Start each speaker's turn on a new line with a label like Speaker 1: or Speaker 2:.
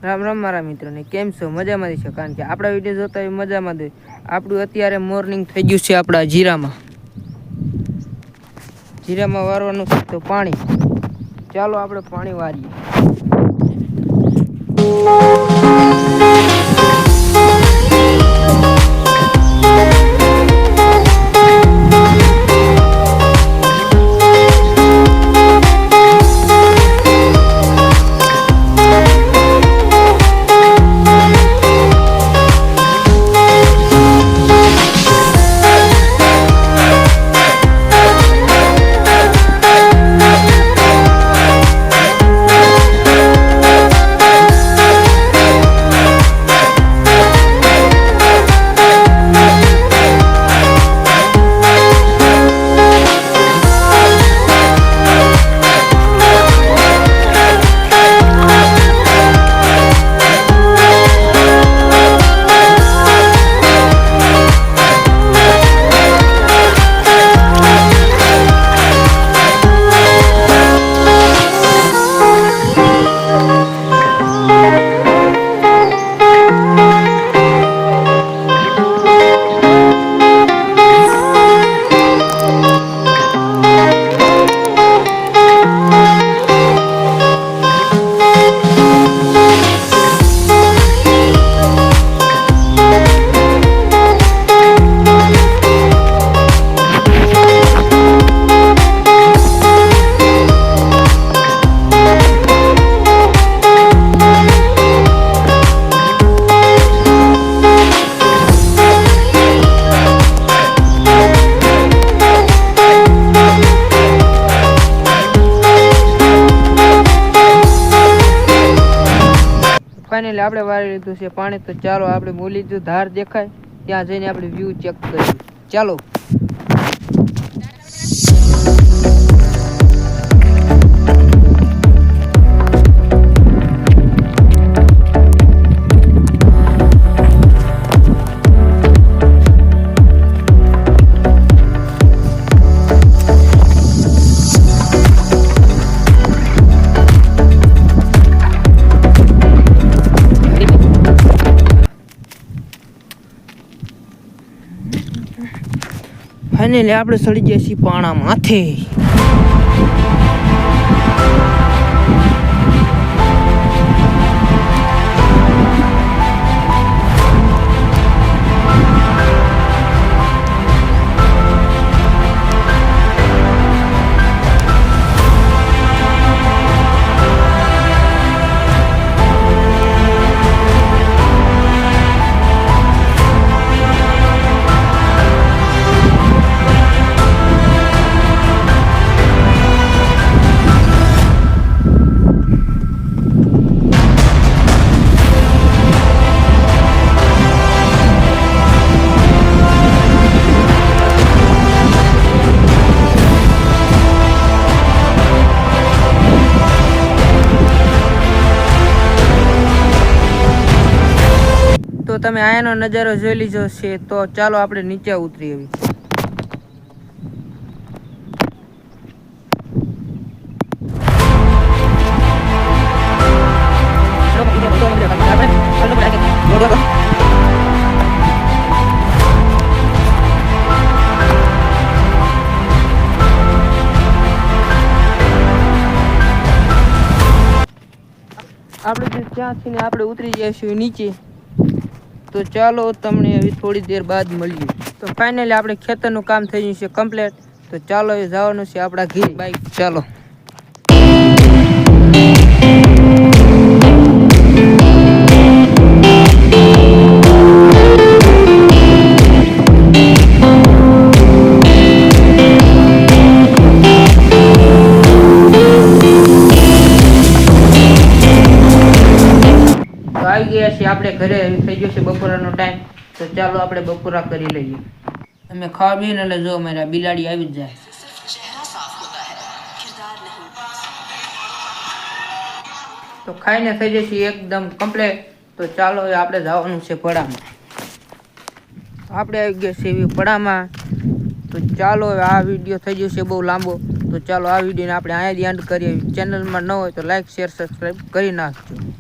Speaker 1: રામ રામ મારા મિત્રોને કેમ છો? મજામાં છો? કારણ કે આપણા વિડીયો જોતા હોય મજામાં દે. આપણું અત્યારે મોર્નિંગ થઈ ગયું છે આપણા જીરામાં વારવાનું છે તો પાણી. ચાલો આપણે પાણી વારીએ. ફાઇનલી આપણે વાળી લીધું છે પાણી. તો ચાલો આપણે બોલી જો ધાર દેખાય ત્યાં જઈને આપણે વ્યૂ ચેક કરીએ. ચાલો. ફાઇનલી આપણે સડી ગયા છીએ પાણા માથે. તો તમે આયાનો નજારો જોઈ લીધો છે. તો ચાલો આપણે નીચે ઉતરી આવી. આપણે ત્યાંથી ને આપણે ઉતરી જઈશું નીચે. તો ચાલો તમને હવે થોડી દેર બાદ મળીએ. તો ફાઇનલી આપણે ખેતરનું કામ થઈ ગયું છે કમ્પ્લીટ. તો ચાલો એ જવાનું છે આપણા ઘરે બાઈક. ચાલો. આવી ગયા છીએ આપણે ઘરે. થઈ ગયો છે બપોરાનો ટાઈમ. તો ચાલો આપણે બપોરા કરી લઈએ. તમે ખાવા બેન એટલે જો મારા બિલાડી આવી જ જાય. તો ખાઈને થઈ જશે એકદમ કમ્પ્લીટ. તો ચાલો આપણે જવાનું છે પડામાં. આપણે આવી ગયા છે એવી પડામાં. તો ચાલો આ વિડીયો થઈ જશે બહુ લાંબો. તો ચાલો આ વિડીયોને આપણે અહીંયાથી એન્ડ કરીએ. ચેનલમાં ન હોય તો લાઈક શેર સબસ્ક્રાઈબ કરી નાખજો.